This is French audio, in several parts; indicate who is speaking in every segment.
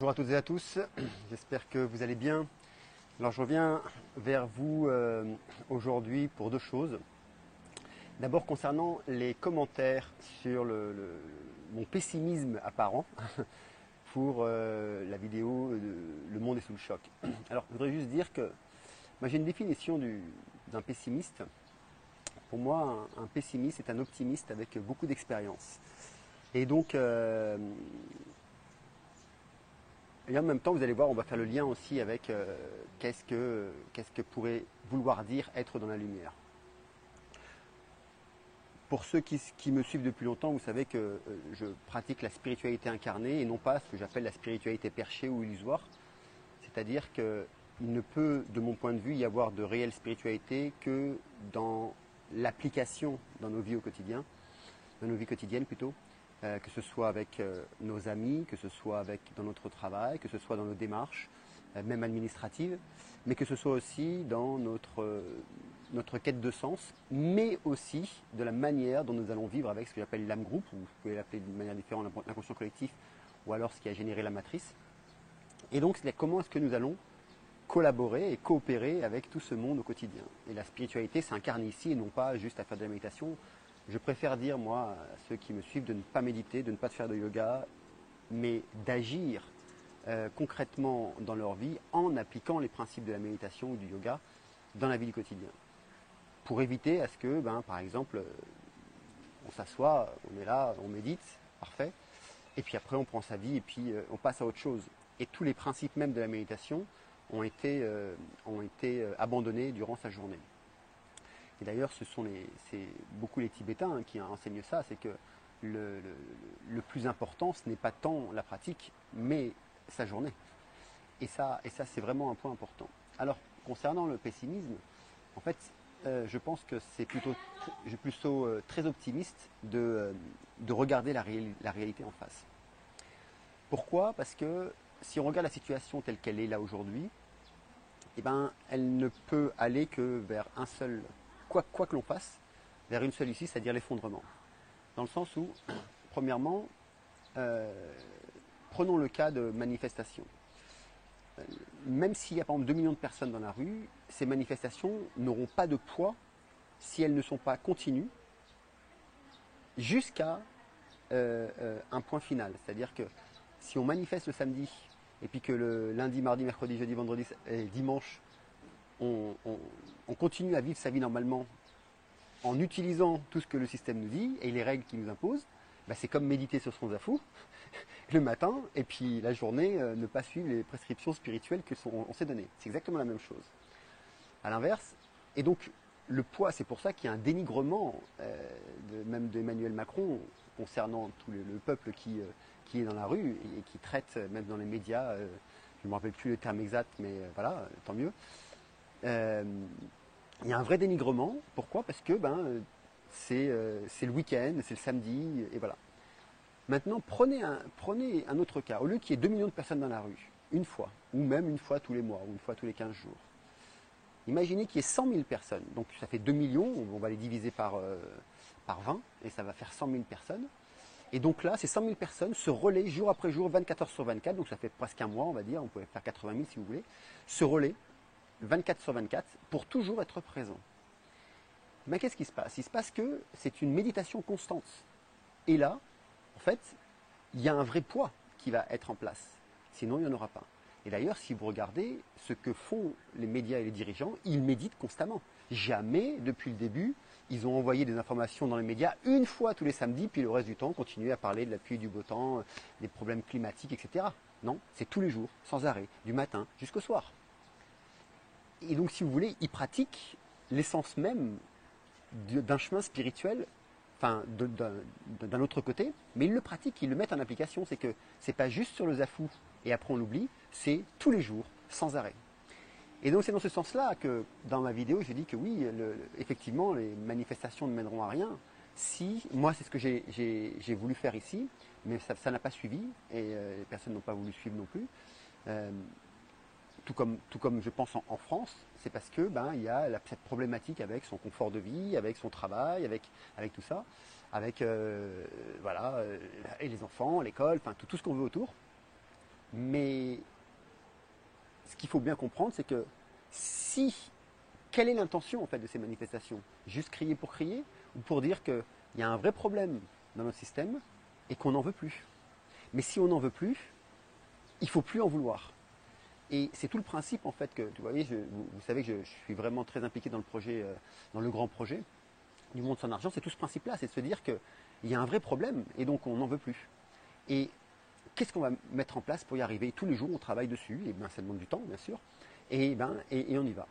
Speaker 1: Bonjour à toutes et à tous, j'espère que vous allez bien. Alors je reviens vers vous aujourd'hui pour deux choses. D'abord concernant les commentaires sur mon pessimisme apparent pour la vidéo Le monde est sous le choc. Alors je voudrais juste dire que moi j'ai une définition d'un pessimiste. Pour moi un pessimiste est un optimiste avec beaucoup d'expérience. Et donc et en même temps, vous allez voir, on va faire le lien aussi avec qu'est-ce que pourrait vouloir dire être dans la lumière. Pour ceux qui me suivent depuis longtemps, vous savez que je pratique la spiritualité incarnée et non pas ce que j'appelle la spiritualité perchée ou illusoire. C'est-à-dire qu'il ne peut, de mon point de vue, y avoir de réelle spiritualité que dans l'application dans nos vies au quotidien, dans nos vies quotidiennes plutôt. Que ce soit avec nos amis, que ce soit dans notre travail, que ce soit dans nos démarches, même administratives, mais que ce soit aussi dans notre quête de sens, mais aussi de la manière dont nous allons vivre avec ce que j'appelle l'âme groupe, ou vous pouvez l'appeler d'une manière différente l'inconscient collectif, ou alors ce qui a généré la matrice. Et donc, comment est-ce que nous allons collaborer et coopérer avec tout ce monde au quotidien. Et la spiritualité s'incarne ici et non pas juste à faire de la méditation. Je préfère dire, moi, à ceux qui me suivent, de ne pas méditer, de ne pas faire de yoga, mais d'agir concrètement dans leur vie en appliquant les principes de la méditation ou du yoga dans la vie du quotidien. Pour éviter à ce que, par exemple, on s'assoit, on est là, on médite, parfait, et puis après on prend sa vie et puis on passe à autre chose. Et tous les principes même de la méditation ont été abandonnés durant sa journée. Et d'ailleurs, c'est beaucoup les Tibétains qui enseignent ça, c'est que le plus important, ce n'est pas tant la pratique, mais sa journée. Et ça c'est vraiment un point important. Alors, concernant le pessimisme, en fait, je pense que c'est plutôt très optimiste de regarder la réalité en face. Pourquoi? Parce que si on regarde la situation telle qu'elle est là aujourd'hui, eh ben, elle ne peut aller que vers un seul, quoi que l'on fasse, vers une seule issue, c'est-à-dire l'effondrement. Dans le sens où, premièrement, prenons le cas de manifestations. Même s'il y a par exemple 2 millions de personnes dans la rue, ces manifestations n'auront pas de poids si elles ne sont pas continues jusqu'à un point final. C'est-à-dire que si on manifeste le samedi et puis que le lundi, mardi, mercredi, jeudi, vendredi et dimanche, on continue à vivre sa vie normalement en utilisant tout ce que le système nous dit et les règles qu'il nous impose, c'est comme méditer sur son zafou le matin et puis la journée ne pas suivre les prescriptions spirituelles qu'on s'est données. C'est exactement la même chose. À l'inverse, et donc le poids, c'est pour ça qu'il y a un dénigrement même d'Emmanuel Macron concernant tout le peuple qui est dans la rue et qui traite, même dans les médias, je ne me rappelle plus le terme exact, mais voilà, tant mieux. Il y a un vrai dénigrement. Pourquoi? Parce que c'est le week-end, c'est le samedi, et voilà. Maintenant, prenez un autre cas. Au lieu qu'il y ait 2 millions de personnes dans la rue, une fois, ou même une fois tous les mois, ou une fois tous les 15 jours, imaginez qu'il y ait 100 000 personnes. Donc ça fait 2 millions, on va les diviser par 20, et ça va faire 100 000 personnes. Et donc là, ces 100 000 personnes se relaient jour après jour, 24 heures sur 24, donc ça fait presque un mois, on va dire, on pourrait faire 80 000 si vous voulez, se relaient 24 sur 24 pour toujours être présents. Mais qu'est-ce qui se passe? Il se passe que c'est une méditation constante. Et là, en fait, il y a un vrai poids qui va être en place. Sinon, il n'y en aura pas. Et d'ailleurs, si vous regardez ce que font les médias et les dirigeants, ils méditent constamment. Jamais, depuis le début, ils ont envoyé des informations dans les médias une fois tous les samedis, puis le reste du temps, continuer à parler de la pluie, du beau temps, des problèmes climatiques, etc. Non, c'est tous les jours, sans arrêt, du matin jusqu'au soir. Et donc, si vous voulez, ils pratiquent l'essence même d'un chemin spirituel, enfin d'un autre côté, mais ils le pratiquent, ils le mettent en application. C'est que c'est pas juste sur le zafou et après on l'oublie, c'est tous les jours, sans arrêt. Et donc c'est dans ce sens-là que dans ma vidéo, j'ai dit que oui, effectivement, les manifestations ne mèneront à rien. Si, moi c'est ce que j'ai voulu faire ici, mais ça n'a pas suivi, et les personnes n'ont pas voulu suivre non plus. Tout comme je pense en France, c'est parce que il y a cette problématique avec son confort de vie, avec son travail, avec tout ça, avec voilà, et les enfants, l'école, enfin tout ce qu'on veut autour. Mais ce qu'il faut bien comprendre, c'est que quelle est l'intention en fait de ces manifestations? Juste crier pour crier ou pour dire qu'il y a un vrai problème dans notre système et qu'on n'en veut plus. Mais si on n'en veut plus, il ne faut plus en vouloir. Et c'est tout le principe en fait que, vous voyez, vous savez que je suis vraiment très impliqué dans le projet, dans le grand projet du monde sans argent, c'est tout ce principe-là, c'est de se dire qu'il y a un vrai problème et donc on n'en veut plus. Et qu'est-ce qu'on va mettre en place pour y arriver? Tous les jours, on travaille dessus, et bien ça demande du temps, bien sûr, et on y va.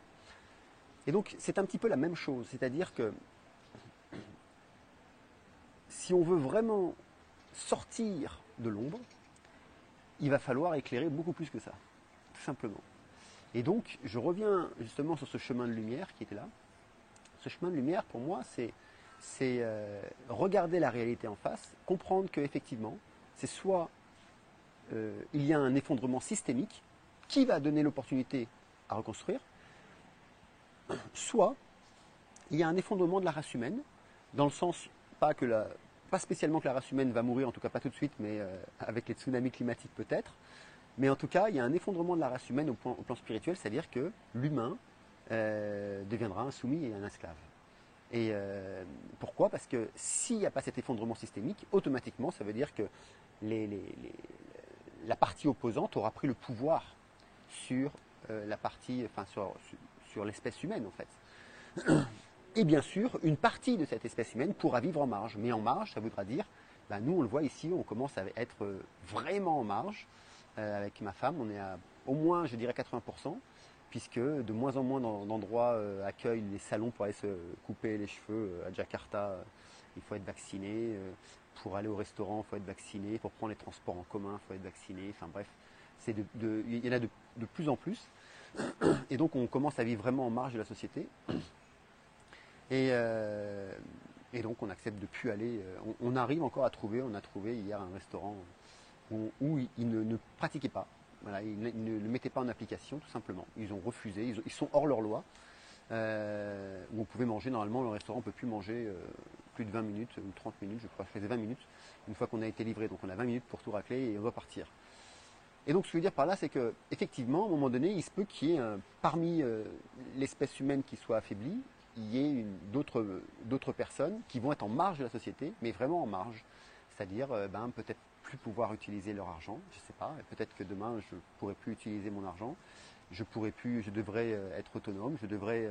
Speaker 1: Et donc, c'est un petit peu la même chose, c'est-à-dire que si on veut vraiment sortir de l'ombre, il va falloir éclairer beaucoup plus que ça, tout simplement. Et donc, je reviens justement sur ce chemin de lumière qui était là. Ce chemin de lumière, pour moi, c'est regarder la réalité en face, comprendre qu'effectivement, c'est soit il y a un effondrement systémique qui va donner l'opportunité à reconstruire, soit il y a un effondrement de la race humaine, dans le sens, pas spécialement que la race humaine va mourir, en tout cas pas tout de suite, mais avec les tsunamis climatiques peut-être, mais en tout cas, il y a un effondrement de la race humaine au plan spirituel, c'est-à-dire que l'humain deviendra un soumis et un esclave. Et pourquoi? Parce que s'il n'y a pas cet effondrement systémique, automatiquement, ça veut dire que la partie opposante aura pris le pouvoir sur la partie, enfin sur l'espèce humaine en fait. Et bien sûr, une partie de cette espèce humaine pourra vivre en marge. Mais en marge, ça voudra dire, ben nous on le voit ici, on commence à être vraiment en marge. Avec ma femme, on est à au moins, je dirais 80%, puisque de moins en moins d'endroits accueillent les salons pour aller se couper les cheveux. À Jakarta, il faut être vacciné. Pour aller au restaurant, il faut être vacciné. Pour prendre les transports en commun, il faut être vacciné. Enfin bref, il y en a de plus en plus. Et donc on commence à vivre vraiment en marge de la société. Et donc on accepte de plus aller. On arrive encore à trouver, on a trouvé hier un restaurant où ils ne pratiquaient pas. Voilà, ils ne le mettaient pas en application tout simplement. Ils ont refusé, ils sont hors leur loi. Où on pouvait manger, normalement le restaurant ne peut plus manger plus de 20 minutes ou 30 minutes, je crois que je faisais 20 minutes une fois qu'on a été livré. Donc on a 20 minutes pour tout racler et on doit partir. Et donc ce que je veux dire par là, c'est qu'effectivement, à un moment donné, il se peut qu'il y ait parmi l'espèce humaine qui soit affaiblie, il y ait d'autres personnes qui vont être en marge de la société, mais vraiment en marge. C'est-à-dire peut-être plus pouvoir utiliser leur argent, je ne sais pas, peut-être que demain je ne pourrai plus utiliser mon argent, je devrais être autonome, je devrais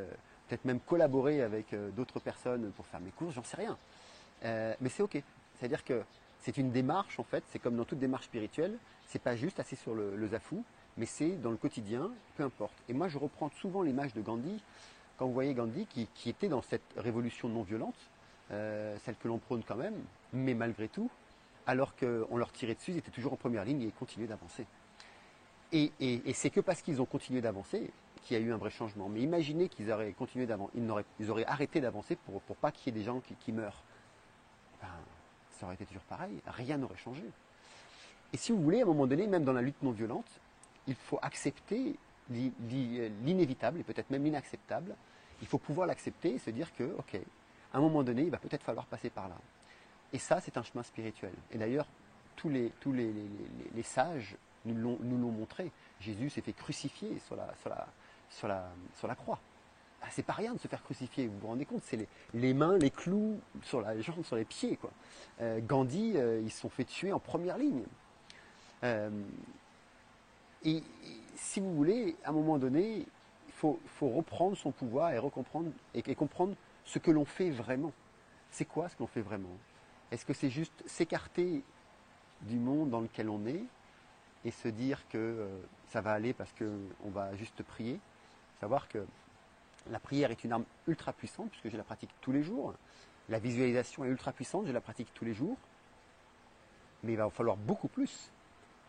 Speaker 1: peut-être même collaborer avec d'autres personnes pour faire mes courses, j'en sais rien. Mais c'est ok. C'est-à-dire que c'est une démarche en fait, c'est comme dans toute démarche spirituelle, c'est pas juste assis sur le zafou, mais c'est dans le quotidien, peu importe. Et moi je reprends souvent l'image de Gandhi, quand vous voyez Gandhi qui était dans cette révolution non violente, celle que l'on prône quand même, mais malgré tout, alors qu'on leur tirait dessus, ils étaient toujours en première ligne et ils continuaient d'avancer. Et c'est que parce qu'ils ont continué d'avancer qu'il y a eu un vrai changement. Mais imaginez qu'ils auraient continué d'avancer, ils auraient arrêté d'avancer pour pas qu'il y ait des gens qui meurent. Ben, ça aurait été toujours pareil, rien n'aurait changé. Et si vous voulez, à un moment donné, même dans la lutte non violente, il faut accepter l'inévitable et peut-être même l'inacceptable. Il faut pouvoir l'accepter et se dire que, ok, à un moment donné, il va peut-être falloir passer par là. Et ça, c'est un chemin spirituel. Et d'ailleurs, tous les sages nous l'ont montré. Jésus s'est fait crucifier sur la croix. Ah, c'est pas rien de se faire crucifier, vous vous rendez compte, c'est les mains, les clous sur la jambe, sur les pieds, quoi. Gandhi, ils se sont fait tuer en première ligne. Et si vous voulez, à un moment donné, il faut reprendre son pouvoir et comprendre ce que l'on fait vraiment. C'est quoi ce que l'on fait vraiment? Est-ce que c'est juste s'écarter du monde dans lequel on est et se dire que ça va aller parce qu'on va juste prier? Savoir que la prière est une arme ultra puissante puisque je la pratique tous les jours. La visualisation est ultra puissante, je la pratique tous les jours. Mais il va en falloir beaucoup plus.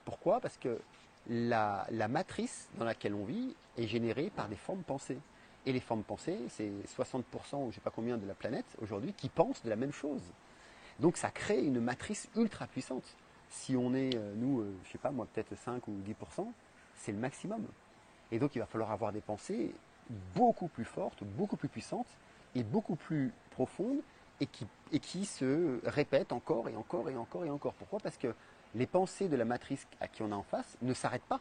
Speaker 1: Pourquoi? Parce que la matrice dans laquelle on vit est générée par des formes pensées. Et les formes pensées, c'est 60% ou je ne sais pas combien de la planète aujourd'hui qui pensent de la même chose. Donc ça crée une matrice ultra puissante. Si on est, nous, je ne sais pas, moi peut-être 5 ou 10%, c'est le maximum. Et donc il va falloir avoir des pensées beaucoup plus fortes, beaucoup plus puissantes et beaucoup plus profondes et qui se répètent encore et encore et encore et encore. Pourquoi? Parce que les pensées de la matrice à qui on a en face ne s'arrêtent pas.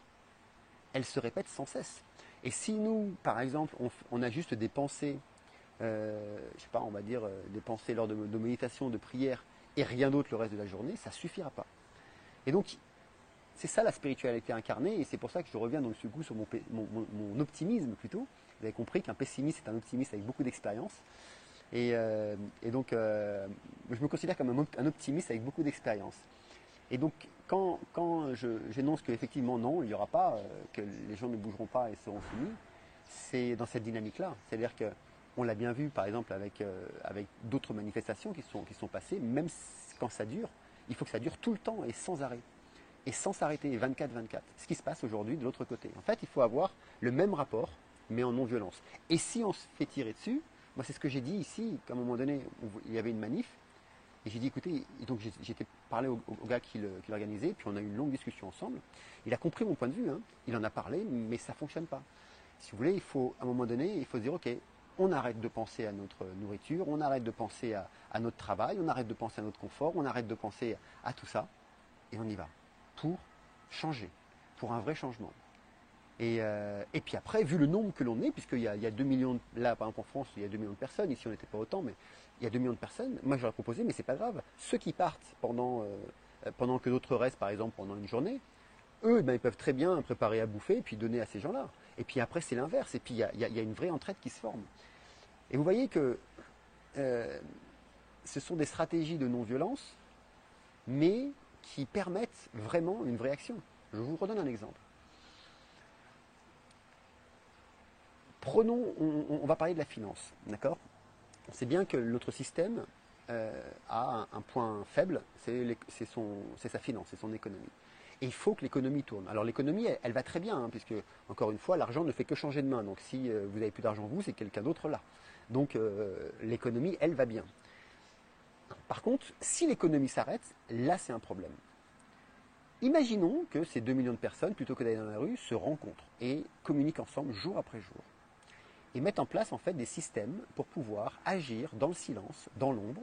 Speaker 1: Elles se répètent sans cesse. Et si nous, par exemple, on a juste des pensées, je sais pas, on va dire des pensées lors de méditation, de prière, et rien d'autre le reste de la journée, ça ne suffira pas. Et donc, c'est ça la spiritualité incarnée, et c'est pour ça que je reviens donc du coup sur mon optimisme plutôt. Vous avez compris qu'un pessimiste est un optimiste avec beaucoup d'expérience. Et donc, je me considère comme un optimiste avec beaucoup d'expérience. Et donc, quand j'énonce qu'effectivement, non, il n'y aura pas, que les gens ne bougeront pas et seront soumis, c'est dans cette dynamique-là. C'est-à-dire qu'on l'a bien vu, par exemple, avec d'autres manifestations qui sont passées, même quand ça dure, il faut que ça dure tout le temps et sans arrêt. Et sans s'arrêter, 24-24. Ce qui se passe aujourd'hui de l'autre côté. En fait, il faut avoir le même rapport, mais en non-violence. Et si on se fait tirer dessus, moi c'est ce que j'ai dit ici, qu'à un moment donné, il y avait une manif, et j'ai dit, écoutez, donc j'étais parlé au gars qui l'organisait, puis on a eu une longue discussion ensemble. Il a compris mon point de vue, hein. Il en a parlé, mais ça ne fonctionne pas. Si vous voulez, à un moment donné, il faut se dire, ok, on arrête de penser à notre nourriture, on arrête de penser à notre travail, on arrête de penser à notre confort, on arrête de penser à tout ça, et on y va, pour changer, pour un vrai changement. Et puis après, vu le nombre que l'on est, puisqu'il y a 2 millions, là par exemple en France, il y a 2 millions de personnes, ici on n'était pas autant, mais il y a 2 millions de personnes, moi j'aurais proposé, mais c'est pas grave, ceux qui partent pendant que d'autres restent par exemple pendant une journée, eux ben, ils peuvent très bien préparer à bouffer et puis donner à ces gens-là. Et puis après c'est l'inverse, et puis il y a une vraie entraide qui se forme. Et vous voyez que ce sont des stratégies de non-violence, mais qui permettent vraiment une vraie action. Je vous redonne un exemple. Prenons, on va parler de la finance, d'accord? On sait bien que notre système a un point faible, c'est sa finance, c'est son économie. Et il faut que l'économie tourne. Alors l'économie, elle va très bien, hein, puisque, encore une fois, l'argent ne fait que changer de main. Donc si vous n'avez plus d'argent vous, c'est quelqu'un d'autre là. Donc l'économie, elle va bien. Par contre, si l'économie s'arrête, là c'est un problème. Imaginons que ces 2 millions de personnes, plutôt que d'aller dans la rue, se rencontrent et communiquent ensemble jour après jour. Et mettent en place en fait des systèmes pour pouvoir agir dans le silence, dans l'ombre,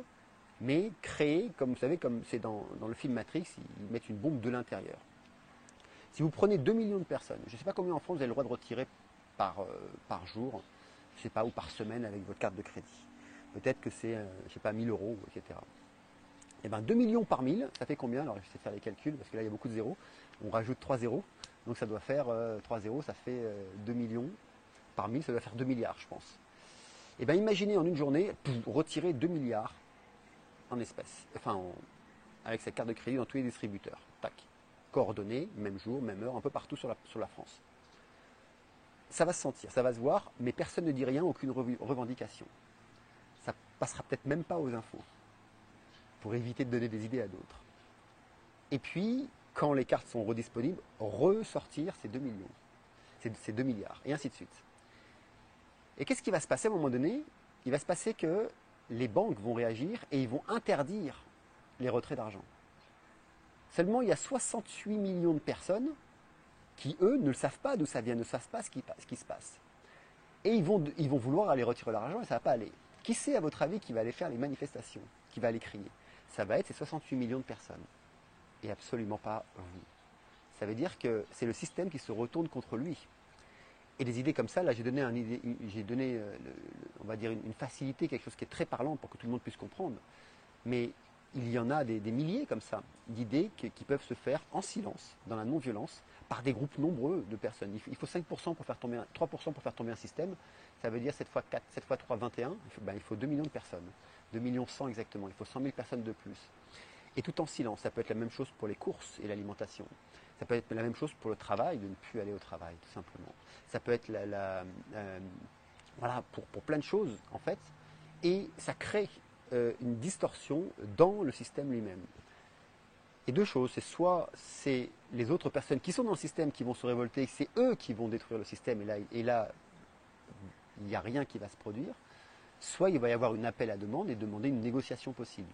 Speaker 1: mais créer, comme vous savez, comme c'est dans le film Matrix, ils mettent une bombe de l'intérieur. Si vous prenez 2 millions de personnes, je ne sais pas combien en France vous avez le droit de retirer par jour, je ne sais pas, ou par semaine avec votre carte de crédit. Peut-être que c'est, je ne sais pas, 1000 euros, etc. Et bien 2 millions par 1000, ça fait combien? Alors je vais faire les calculs, parce que là il y a beaucoup de zéros. On rajoute 3 zéros, donc ça doit faire 3 zéros, ça fait 2 millions. Par 1000, ça doit faire 2 milliards, je pense. Et bien imaginez en une journée, retirer 2 milliards en espèces, avec sa carte de crédit dans tous les distributeurs. Tac. Coordonnées, même jour, même heure, un peu partout sur la France. Ça va se sentir, ça va se voir, mais personne ne dit rien, aucune revendication. Ça passera peut-être même pas aux infos, pour éviter de donner des idées à d'autres. Et puis, quand les cartes sont redisponibles, ressortir ces 2 millions, ces 2 milliards, et ainsi de suite. Et qu'est-ce qui va se passer à un moment donné? Il va se passer que les banques vont réagir et ils vont interdire les retraits d'argent. Seulement, il y a 68 millions de personnes qui, eux, ne le savent pas d'où ça vient, ne savent pas ce qui se passe. Et ils vont vouloir aller retirer l'argent et ça ne va pas aller. Qui c'est, à votre avis, qui va aller faire les manifestations, qui va aller crier? Ça va être ces 68 millions de personnes. Et absolument pas vous. Ça veut dire que c'est le système qui se retourne contre lui. Et des idées comme ça, là j'ai donné, on va dire, une facilité, quelque chose qui est très parlant pour que tout le monde puisse comprendre. Mais il y en a des milliers comme ça, d'idées qui peuvent se faire en silence, dans la non-violence, par des groupes nombreux de personnes. Il faut 5% pour faire tomber 3% pour faire tomber un système. Ça veut dire 7 fois 4, 7 fois 3, 21. Il faut 2 millions de personnes. 2 millions 100 exactement. Il faut 100 000 personnes de plus. Et tout en silence. Ça peut être la même chose pour les courses et l'alimentation. Ça peut être la même chose pour le travail, de ne plus aller au travail, tout simplement. Ça peut être voilà, pour plein de choses, en fait. Et ça crée une distorsion dans le système lui-même. Et deux choses, c'est les autres personnes qui sont dans le système qui vont se révolter, c'est eux qui vont détruire le système, et là il n'y a rien qui va se produire. Soit il va y avoir un appel à demande et demander une négociation possible.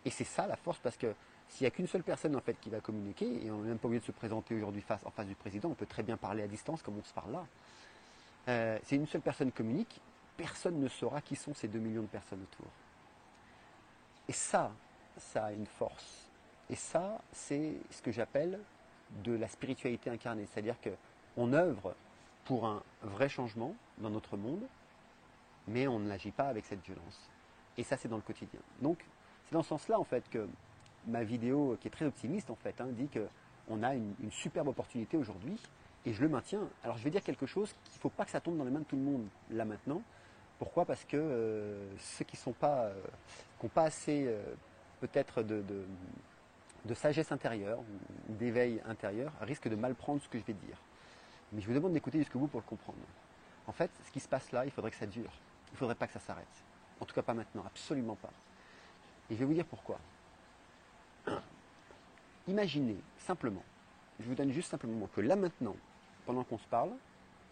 Speaker 1: Et c'est ça la force, parce que s'il n'y a qu'une seule personne en fait qui va communiquer, et on n'est même pas obligé de se présenter aujourd'hui en face du président, on peut très bien parler à distance comme on se parle là. Si une seule personne communique, personne ne saura qui sont ces 2 millions de personnes autour. Et ça a une force Et ça, c'est ce que j'appelle de la spiritualité incarnée. C'est-à-dire qu'on œuvre pour un vrai changement dans notre monde, mais on n'agit pas avec cette violence. Et ça, c'est dans le quotidien. Donc, c'est dans ce sens-là, en fait, que ma vidéo, qui est très optimiste, en fait, dit qu'on a une superbe opportunité aujourd'hui, et je le maintiens. Alors, je vais dire quelque chose qu'il ne faut pas que ça tombe dans les mains de tout le monde, là, maintenant. Pourquoi? Parce que ceux qui n'ont pas assez, peut-être, de sagesse intérieure, ou d'éveil intérieur, risquent de mal prendre ce que je vais dire. Mais je vous demande d'écouter jusqu'au bout pour le comprendre. En fait, ce qui se passe là, il faudrait que ça dure. Il ne faudrait pas que ça s'arrête. En tout cas, pas maintenant, absolument pas. Et je vais vous dire pourquoi. Imaginez simplement, je vous donne juste simplement que là maintenant, pendant qu'on se parle,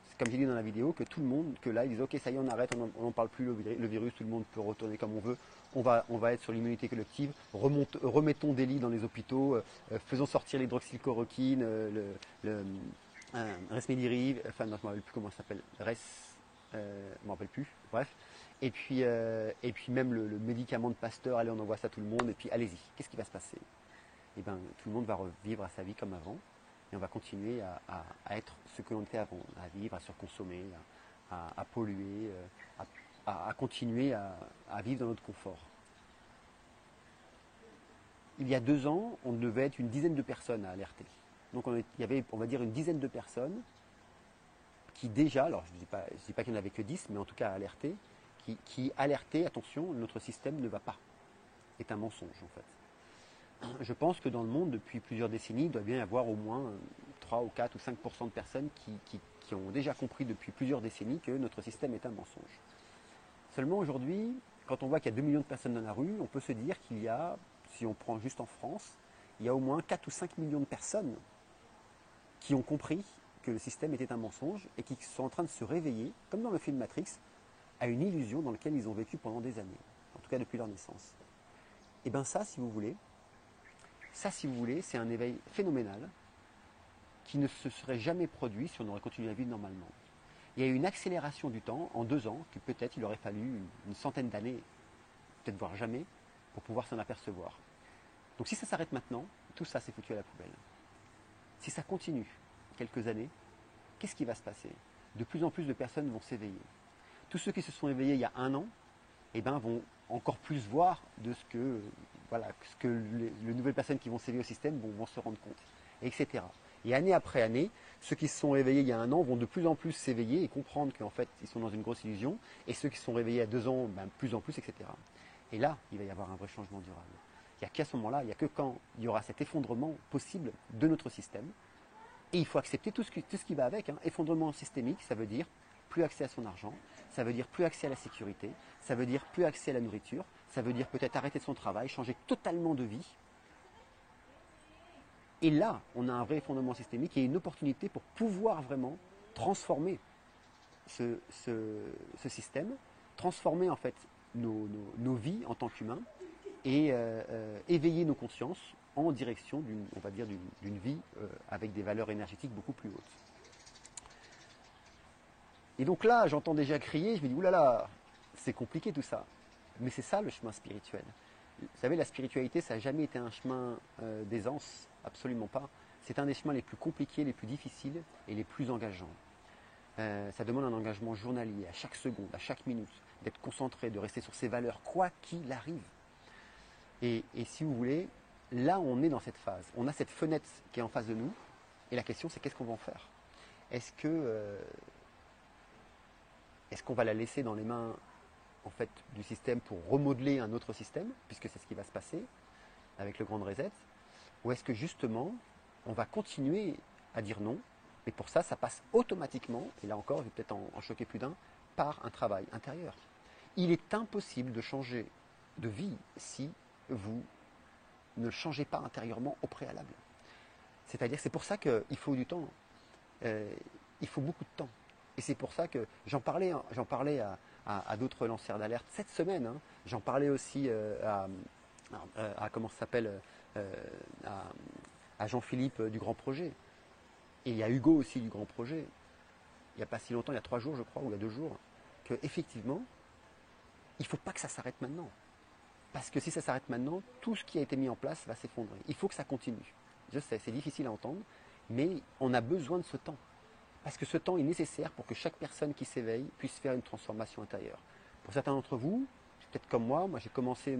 Speaker 1: c'est comme j'ai dit dans la vidéo, que tout le monde, que là ils disent ok ça y est on arrête, on n'en parle plus, le virus, tout le monde peut retourner comme on veut, on va être sur l'immunité collective, remettons des lits dans les hôpitaux, faisons sortir l'hydroxychloroquine, Resmediriv, enfin non je ne me rappelle plus comment ça s'appelle, je ne me rappelle plus, bref. Et puis même le médicament de Pasteur, allez on envoie ça à tout le monde, et puis allez-y, qu'est-ce qui va se passer? Eh bien, tout le monde va revivre à sa vie comme avant, et on va continuer à être ce que l'on était avant, à vivre, à surconsommer, à polluer, à continuer à vivre dans notre confort. Il y a 2 ans, on devait être une dizaine de personnes à alerter. Donc il y avait, on va dire, une dizaine de personnes qui déjà, alors je ne dis pas qu'il n'y en avait que 10, mais en tout cas alertés, qui alertaient, attention, notre système ne va pas, est un mensonge en fait. Je pense que dans le monde, depuis plusieurs décennies, il doit bien y avoir au moins 3 ou 4 ou 5% de personnes qui ont déjà compris depuis plusieurs décennies que notre système est un mensonge. Seulement aujourd'hui, quand on voit qu'il y a 2 millions de personnes dans la rue, on peut se dire qu'il y a, si on prend juste en France, il y a au moins 4 ou 5 millions de personnes qui ont compris que le système était un mensonge et qui sont en train de se réveiller, comme dans le film Matrix, à une illusion dans laquelle ils ont vécu pendant des années, en tout cas depuis leur naissance. Et bien ça, si vous voulez, c'est un éveil phénoménal qui ne se serait jamais produit si on aurait continué à vivre normalement. Il y a eu une accélération du temps en 2 ans, que peut-être il aurait fallu une centaine d'années, peut-être voire jamais, pour pouvoir s'en apercevoir. Donc si ça s'arrête maintenant, tout ça c'est foutu à la poubelle. Si ça continue quelques années, qu'est-ce qui va se passer? De plus en plus de personnes vont s'éveiller. Tous ceux qui se sont éveillés il y a 1 an, vont encore plus voir de ce que les nouvelles personnes qui vont s'éveiller au système vont se rendre compte, etc. Et année après année, ceux qui se sont réveillés il y a 1 an vont de plus en plus s'éveiller et comprendre qu'en fait, ils sont dans une grosse illusion. Et ceux qui se sont réveillés à 2 ans, de plus en plus, etc. Et là, il va y avoir un vrai changement durable. Il n'y a qu'à ce moment-là, il n'y a que quand il y aura cet effondrement possible de notre système. Et il faut accepter tout ce qui va avec. Effondrement systémique, ça veut dire plus accès à son argent, ça veut dire plus accès à la sécurité, ça veut dire plus accès à la nourriture, ça veut dire peut-être arrêter son travail, changer totalement de vie. Et là, on a un vrai effondrement systémique et une opportunité pour pouvoir vraiment transformer ce système, transformer en fait nos vies en tant qu'humains et éveiller nos consciences en direction d'une vie avec des valeurs énergétiques beaucoup plus hautes. Et donc là, j'entends déjà crier, je me dis, oulala, c'est compliqué tout ça. Mais c'est ça le chemin spirituel. Vous savez, la spiritualité, ça n'a jamais été un chemin d'aisance, absolument pas. C'est un des chemins les plus compliqués, les plus difficiles et les plus engageants. Ça demande un engagement journalier, à chaque seconde, à chaque minute, d'être concentré, de rester sur ses valeurs, quoi qu'il arrive. Et si vous voulez, là on est dans cette phase. On a cette fenêtre qui est en face de nous, et la question c'est qu'est-ce qu'on va en faire? Est-ce qu'on va la laisser dans les mains en fait, du système pour remodeler un autre système, puisque c'est ce qui va se passer avec le Grand Reset, ou est-ce que justement on va continuer à dire non, mais pour ça, ça passe automatiquement, et là encore, je vais peut-être en choquer plus d'un, par un travail intérieur. Il est impossible de changer de vie si vous ne le changez pas intérieurement au préalable. C'est-à-dire, c'est pour ça qu'il faut du temps. Il faut beaucoup de temps. Et c'est pour ça que j'en parlais à d'autres lanceurs d'alerte cette semaine. J'en parlais aussi à comment ça s'appelle, à Jean-Philippe du Grand Projet. Et il y a Hugo aussi du Grand Projet. Il n'y a pas si longtemps, il y a 3 jours je crois, ou il y a 2 jours, qu'effectivement, il ne faut pas que ça s'arrête maintenant. Parce que si ça s'arrête maintenant, tout ce qui a été mis en place va s'effondrer. Il faut que ça continue. Je sais, c'est difficile à entendre, mais on a besoin de ce temps. Parce que ce temps est nécessaire pour que chaque personne qui s'éveille puisse faire une transformation intérieure. Pour certains d'entre vous, peut-être comme moi j'ai commencé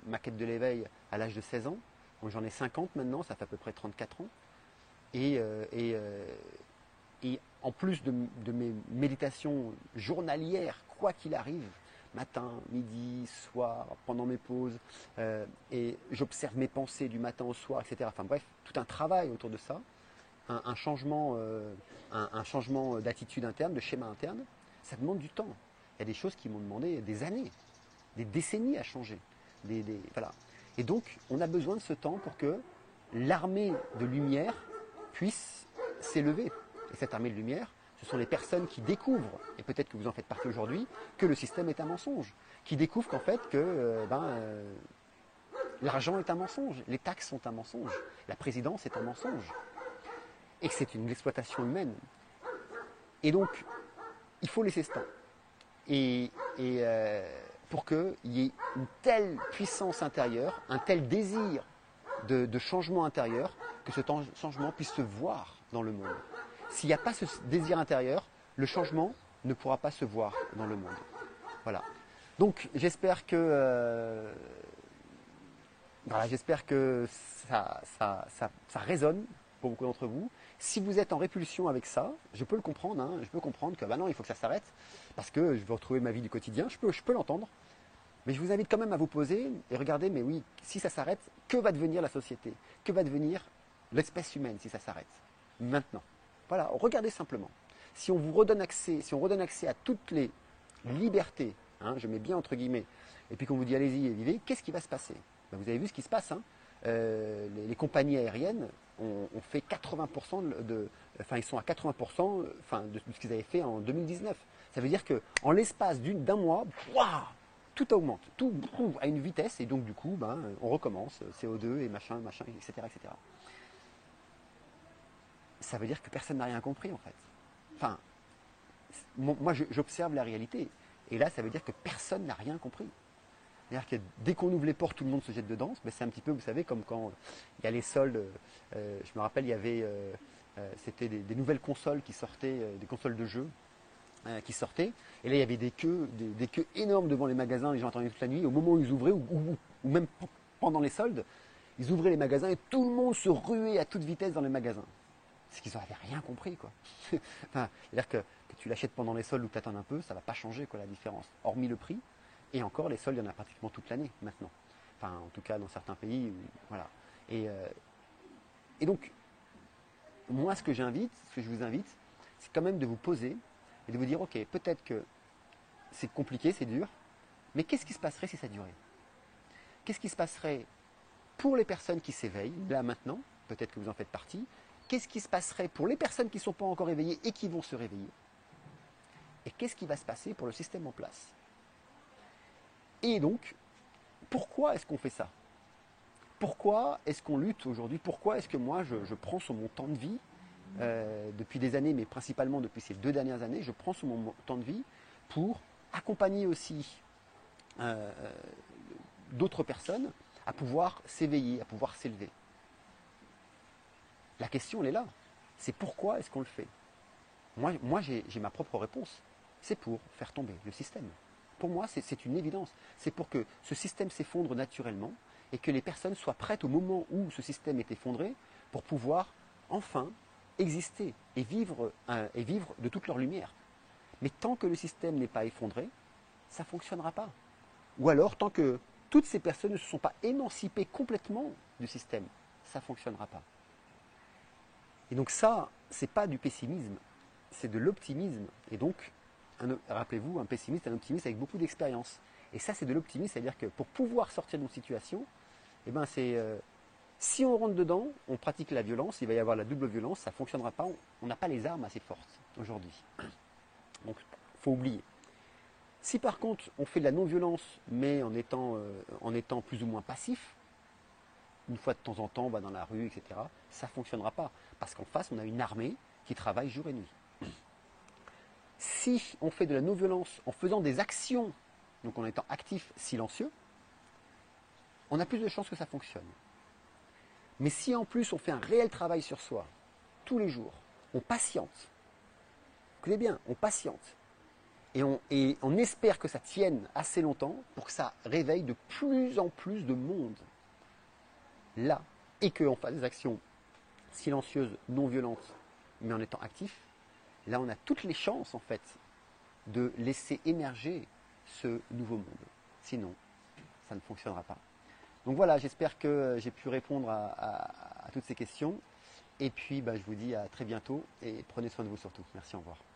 Speaker 1: ma quête de l'éveil à l'âge de 16 ans, donc j'en ai 50 maintenant, ça fait à peu près 34 ans. Et en plus de mes méditations journalières, quoi qu'il arrive, matin, midi, soir, pendant mes pauses, et j'observe mes pensées du matin au soir, etc. Enfin bref, tout un travail autour de ça, un changement d'attitude interne, de schéma interne, ça demande du temps. Il y a des choses qui m'ont demandé des années, des décennies à changer. Voilà. Et donc, on a besoin de ce temps pour que l'armée de lumière puisse s'élever. Et cette armée de lumière, ce sont les personnes qui découvrent, et peut-être que vous en faites partie aujourd'hui, que le système est un mensonge. Qui découvrent qu'en fait, l'argent est un mensonge, les taxes sont un mensonge, la présidence est un mensonge, et que c'est une exploitation humaine. Et donc, il faut laisser ce temps. Et pour qu'il y ait une telle puissance intérieure, un tel désir de changement intérieur, que ce changement puisse se voir dans le monde. S'il n'y a pas ce désir intérieur, le changement ne pourra pas se voir dans le monde. Voilà. Donc j'espère que, ça résonne pour beaucoup d'entre vous. Si vous êtes en répulsion avec ça, je peux le comprendre. Hein, je peux comprendre que non, il faut que ça s'arrête parce que je veux retrouver ma vie du quotidien. Je peux l'entendre. Mais je vous invite quand même à vous poser et regarder, mais oui, si ça s'arrête, que va devenir la société? Que va devenir l'espèce humaine si ça s'arrête? Maintenant. Voilà, regardez simplement. Si on vous redonne accès, si on redonne accès à toutes les libertés, hein, je mets bien entre guillemets, et puis qu'on vous dit allez-y et vivez, qu'est-ce qui va se passer? Ben, vous avez vu ce qui se passe, hein. Les compagnies aériennes ont fait 80% ils sont à 80% de ce qu'ils avaient fait en 2019. Ça veut dire qu'en l'espace d'un mois, tout augmente, tout à une vitesse, et donc du coup, on recommence, CO2 et machin, etc., etc. Ça veut dire que personne n'a rien compris en fait. Enfin, moi j'observe la réalité, et là ça veut dire que personne n'a rien compris. C'est-à-dire que dès qu'on ouvre les portes, tout le monde se jette dedans. C'est un petit peu, vous savez, comme quand il y a les soldes. Je me rappelle, il y avait, c'était des nouvelles consoles qui sortaient, des consoles de jeux qui sortaient. Et là, il y avait des queues énormes devant les magasins. Les gens attendaient toute la nuit. Au moment où ils ouvraient, ou même pendant les soldes, ils ouvraient les magasins et tout le monde se ruait à toute vitesse dans les magasins. C'est qu'ils n'avaient rien compris, quoi. Enfin, c'est-à-dire que tu l'achètes pendant les soldes ou que tu attends un peu, ça ne va pas changer, quoi, la différence. Hormis le prix. Et encore, les soldes, il y en a pratiquement toute l'année maintenant. Enfin, en tout cas, dans certains pays, voilà. Et donc, moi, ce que je vous invite, c'est quand même de vous poser et de vous dire, ok, peut-être que c'est compliqué, c'est dur, mais qu'est-ce qui se passerait si ça durait? Qu'est-ce qui se passerait pour les personnes qui s'éveillent, là maintenant, peut-être que vous en faites partie? Qu'est-ce qui se passerait pour les personnes qui ne sont pas encore éveillées et qui vont se réveiller? Et qu'est-ce qui va se passer pour le système en place? Et donc, pourquoi est-ce qu'on fait ça? Pourquoi est-ce qu'on lutte aujourd'hui? Pourquoi est-ce que moi, je prends sur mon temps de vie, depuis des années, mais principalement depuis ces 2 dernières années, je prends sur mon temps de vie pour accompagner aussi d'autres personnes à pouvoir s'éveiller, à pouvoir s'élever? La question, elle est là. C'est pourquoi est-ce qu'on le fait? Moi j'ai ma propre réponse. C'est pour faire tomber le système. Pour moi, c'est une évidence. C'est pour que ce système s'effondre naturellement et que les personnes soient prêtes au moment où ce système est effondré pour pouvoir enfin exister et vivre de toute leur lumière. Mais tant que le système n'est pas effondré, ça ne fonctionnera pas. Ou alors, tant que toutes ces personnes ne se sont pas émancipées complètement du système, ça ne fonctionnera pas. Et donc ça, ce n'est pas du pessimisme, c'est de l'optimisme. Et donc, rappelez-vous, un pessimiste, un optimiste avec beaucoup d'expérience. Et ça, c'est de l'optimisme, c'est-à-dire que pour pouvoir sortir d'une situation, si on rentre dedans, on pratique la violence, il va y avoir la double violence, ça ne fonctionnera pas, on n'a pas les armes assez fortes aujourd'hui. Donc, il faut oublier. Si par contre, on fait de la non-violence, mais en étant plus ou moins passif, une fois de temps en temps, on va dans la rue, etc., ça ne fonctionnera pas. Parce qu'en face, on a une armée qui travaille jour et nuit. Si on fait de la non-violence en faisant des actions, donc en étant actif, silencieux, on a plus de chances que ça fonctionne. Mais si en plus on fait un réel travail sur soi, tous les jours, on patiente, écoutez bien, on patiente, et on espère que ça tienne assez longtemps pour que ça réveille de plus en plus de monde là, et qu'on fasse des actions silencieuses, non violentes, mais en étant actif, là on a toutes les chances en fait de laisser émerger ce nouveau monde. Sinon, ça ne fonctionnera pas. Donc voilà, j'espère que j'ai pu répondre à toutes ces questions. Et puis, je vous dis à très bientôt et prenez soin de vous surtout. Merci, au revoir.